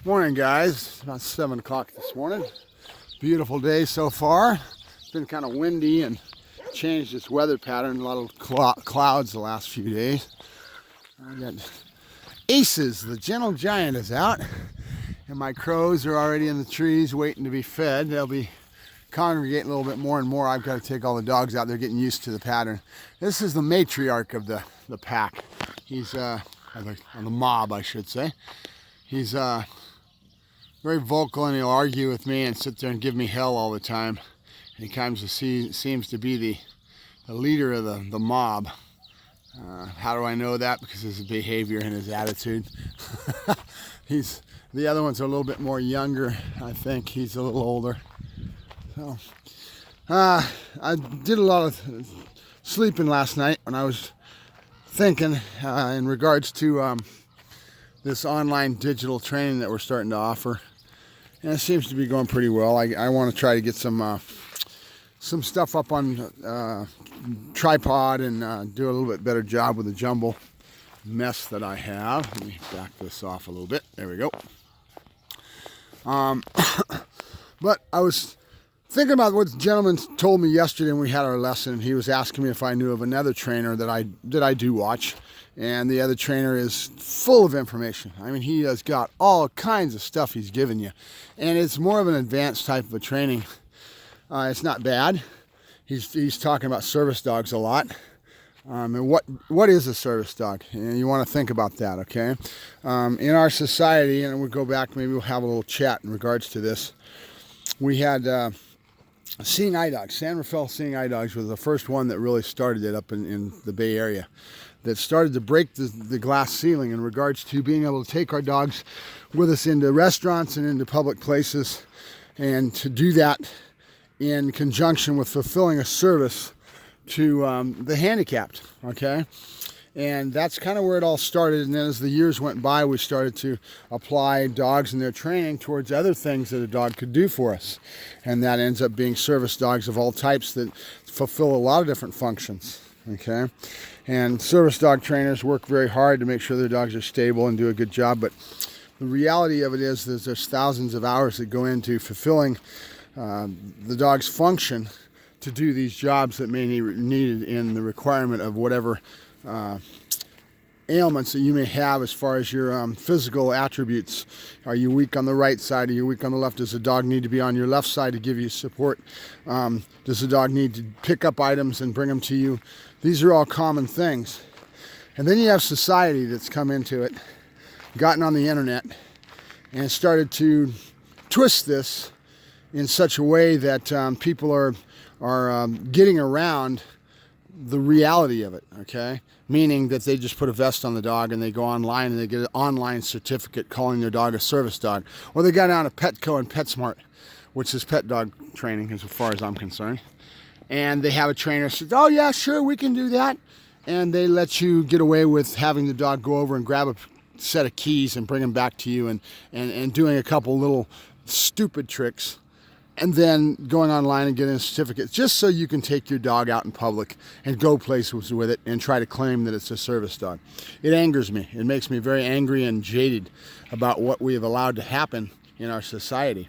Morning, guys. It's about 7 o'clock this morning. Beautiful day so far. It's been kind of windy and changed its weather pattern. A lot of clouds the last few days. I got Aces, the gentle giant, is out, and my crows are already in the trees waiting to be fed. They'll be congregating a little bit more and more. I've got to take all the dogs out. They're getting used to the pattern. This is the matriarch of the pack. He's on the mob, I should say. He's very vocal, and he'll argue with me and sit there and give me hell all the time. And he kind of seems to be the leader of the mob. How do I know that? Because of his behavior and his attitude. The other ones are a little bit more younger. I think he's a little older. So I did a lot of sleeping last night when I was thinking in regards to this online digital training that we're starting to offer, and it seems to be going pretty well. I want to try to get some stuff up on tripod and do a little bit better job with the jumble mess that I have. Let me back this off a little bit. There we go. But I was thinking about what the gentleman told me yesterday when we had our lesson. He was asking me if I knew of another trainer that I do watch, and the other trainer is full of information. I mean, he has got all kinds of stuff he's giving you, and it's more of an advanced type of a training. It's not bad. He's talking about service dogs a lot. And what is a service dog? And you want to think about that, okay? In our society, and we'll go back, maybe we'll have a little chat in regards to this. We had Seeing Eye Dogs. San Rafael Seeing Eye Dogs was the first one that really started it up in the Bay Area, that started to break the glass ceiling in regards to being able to take our dogs with us into restaurants and into public places, and to do that in conjunction with fulfilling a service to the handicapped, okay? And that's kind of where it all started. And then as the years went by, we started to apply dogs and their training towards other things that a dog could do for us. And that ends up being service dogs of all types that fulfill a lot of different functions, okay? And service dog trainers work very hard to make sure their dogs are stable and do a good job. But the reality of it is that there's thousands of hours that go into fulfilling the dog's function to do these jobs that may be needed in the requirement of whatever ailments that you may have as far as your physical attributes. Are you weak on the right side? Are you weak on the left? Does the dog need to be on your left side to give you support? Does the dog need to pick up items and bring them to you? These are all common things. And then you have society that's come into it, gotten on the internet, and started to twist this in such a way that people are getting around the reality of it, okay? Meaning that they just put a vest on the dog and they go online and they get an online certificate calling their dog a service dog. Or they got down to Petco and PetSmart, which is pet dog training as far as I'm concerned. And they have a trainer says, oh yeah, sure, we can do that. And they let you get away with having the dog go over and grab a set of keys and bring them back to you, and doing a couple little stupid tricks, and then going online and getting a certificate just so you can take your dog out in public and go places with it and try to claim that it's a service dog. It angers me. It makes me very angry and jaded about what we have allowed to happen in our society,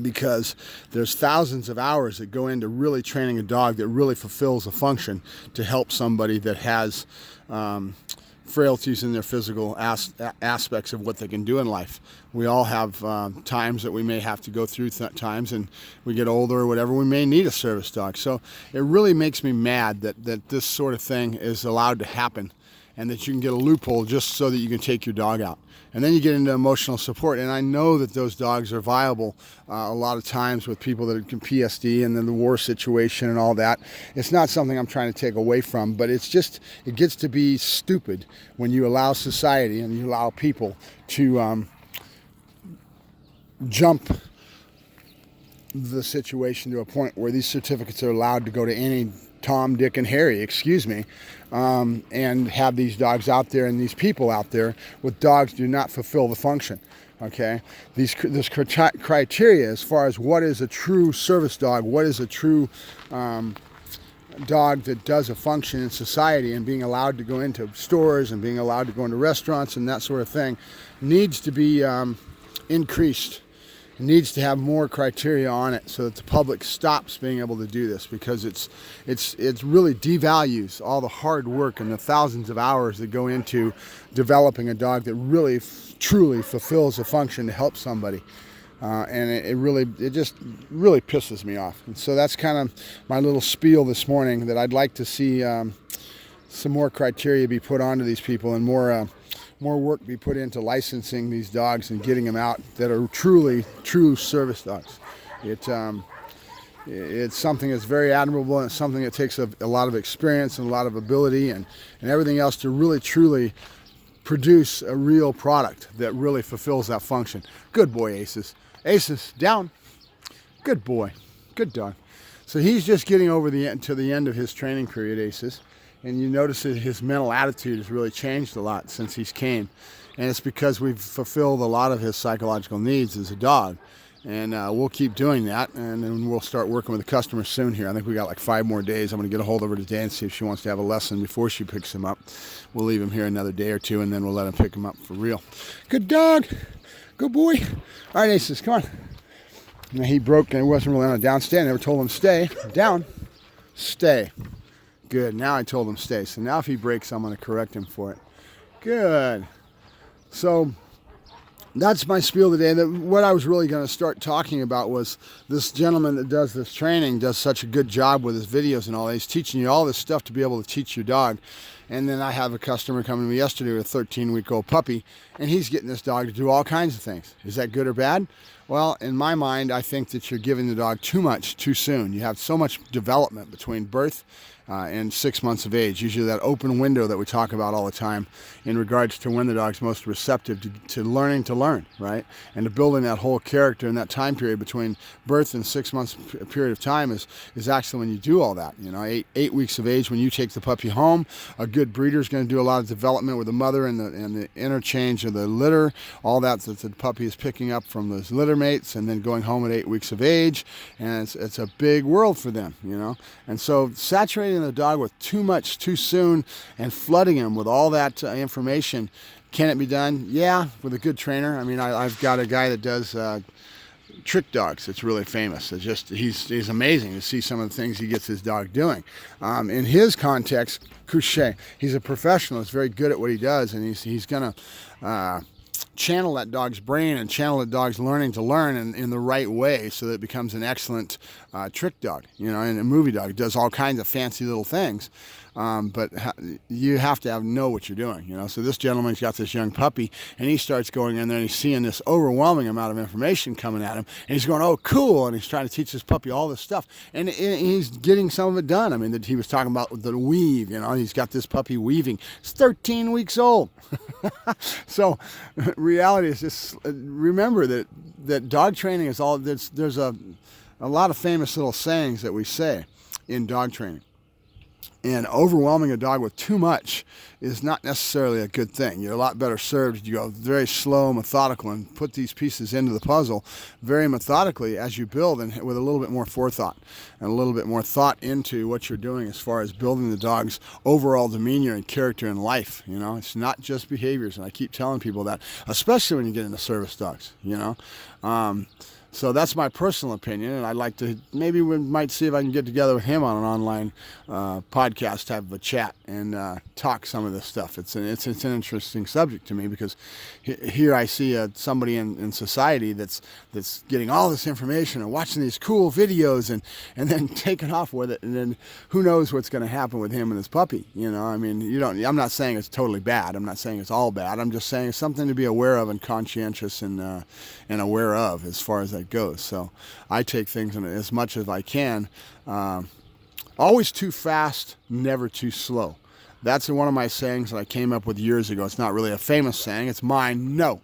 because there's thousands of hours that go into really training a dog that really fulfills a function to help somebody that has frailties in their physical aspects of what they can do in life. We all have times that we may have to go through times, and we get older or whatever, we may need a service dog. So it really makes me mad that this sort of thing is allowed to happen, and that you can get a loophole just so that you can take your dog out. And then you get into emotional support, and I know that those dogs are viable a lot of times with people that can PSD and then the war situation and all that. It's not something I'm trying to take away from, but it's just, it gets to be stupid when you allow society and you allow people to jump the situation to a point where these certificates are allowed to go to any Tom, Dick, and Harry, and have these dogs out there and these people out there with dogs do not fulfill the function. Okay, this criteria as far as what is a true service dog, what is a true dog that does a function in society, and being allowed to go into stores and being allowed to go into restaurants and that sort of thing, needs to be increased. It needs to have more criteria on it so that the public stops being able to do this, because it's really devalues all the hard work and the thousands of hours that go into developing a dog that really truly fulfills a function to help somebody. And it just really pisses me off. And so that's kind of my little spiel this morning, that I'd like to see some more criteria be put onto these people, and more work be put into licensing these dogs and getting them out that are true service dogs. It's something that's very admirable, and it's something that takes a lot of experience and a lot of ability and everything else to really truly produce a real product that really fulfills that function. Good boy, Aces. Aces, down. Good boy. Good dog. So he's just getting over to the end of his training period, Aces. And you notice that his mental attitude has really changed a lot since he's came. And it's because we've fulfilled a lot of his psychological needs as a dog. And we'll keep doing that, and then we'll start working with the customer soon here. I think we got like 5 more days. I'm going to get a hold of her today and see if she wants to have a lesson before she picks him up. We'll leave him here another day or two, and then we'll let him pick him up for real. Good dog. Good boy. All right, Aces, come on. Now, he broke, and he wasn't really on a down stay. I never told him stay. Down. Stay. Good. Now I told him stay. So now if he breaks, I'm going to correct him for it. Good. So that's my spiel today. What I was really going to start talking about was this gentleman that does this training does such a good job with his videos and all. He's teaching you all this stuff to be able to teach your dog. And then I have a customer coming to me yesterday with a 13-week-old puppy, and he's getting this dog to do all kinds of things. Is that good or bad? Well, in my mind, I think that you're giving the dog too much too soon. You have so much development between birth and 6 months of age, usually that open window that we talk about all the time in regards to when the dog's most receptive to learning to learn, right? And to building that whole character in that time period between birth and 6 months period of time is actually when you do all that. You know, eight weeks of age when you take the puppy home. A good breeder is going to do a lot of development with the mother and the interchange of the litter, all that the puppy is picking up from those litter mates, and then going home at 8 weeks of age. And it's a big world for them, you know. And so saturating the dog with too much too soon and flooding him with all that information, can it be done? Yeah, with a good trainer. I mean, I've got a guy that does trick dogs. It's really famous. It's just he's amazing to see some of the things he gets his dog doing. In his context, Couché, he's a professional. He's very good at what he does, and he's gonna channel that dog's brain and channel the dog's learning to learn in the right way, so that it becomes an excellent trick dog, you know, and a movie dog. It does all kinds of fancy little things. But you have to know what you're doing, you know. So this gentleman's got this young puppy, and he starts going in there, and he's seeing this overwhelming amount of information coming at him, and he's going, oh, cool, and he's trying to teach this puppy all this stuff, and he's getting some of it done. I mean, he was talking about the weave, you know. He's got this puppy weaving. It's 13 weeks old. So reality is just remember that dog training is all. There's a lot of famous little sayings that we say in dog training. And overwhelming a dog with too much is not necessarily a good thing. You're a lot better served. You go very slow, methodical, and put these pieces into the puzzle very methodically as you build, and with a little bit more forethought and a little bit more thought into what you're doing as far as building the dog's overall demeanor and character in life. You know, it's not just behaviors, and I keep telling people that, especially when you get into service dogs, you know. So that's my personal opinion, and I'd like to, maybe we might see if I can get together with him on an online podcast, type of a chat, and talk some of this stuff. It's an interesting subject to me, because here I see somebody in society that's getting all this information and watching these cool videos and then taking off with it, and then who knows what's going to happen with him and his puppy. You know, I mean, I'm not saying it's totally bad. I'm not saying it's all bad. I'm just saying it's something to be aware of and conscientious and aware of as far as that goes. So I take things in as much as I can. Always too fast, never too slow. That's one of my sayings that I came up with years ago. It's not really a famous saying. It's mine. No.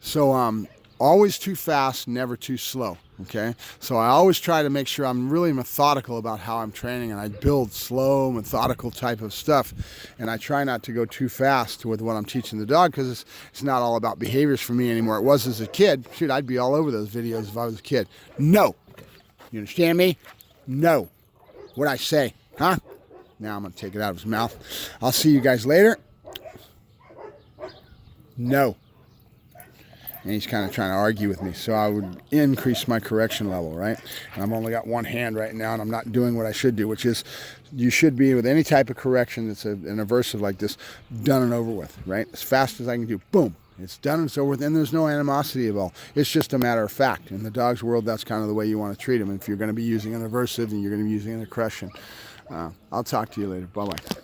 So always too fast, never too slow. Okay? So I always try to make sure I'm really methodical about how I'm training, and I build slow, methodical type of stuff. And I try not to go too fast with what I'm teaching the dog, because it's not all about behaviors for me anymore. It was as a kid. Shoot, I'd be all over those videos if I was a kid. No. You understand me? No. What'd I say? Huh? Now I'm going to take it out of his mouth. I'll see you guys later. No. and he's kind of trying to argue with me. So I would increase my correction level, right? And I've only got one hand right now, and I'm not doing what I should do, which is you should be, with any type of correction that's an aversive like this, done and over with, right? As fast as I can do, boom. It's done and so with, and there's no animosity at all. It's just a matter of fact. In the dog's world, that's kind of the way you want to treat them if you're going to be using an aversive and you're going to be using an aggression. I'll talk to you later. Bye-bye.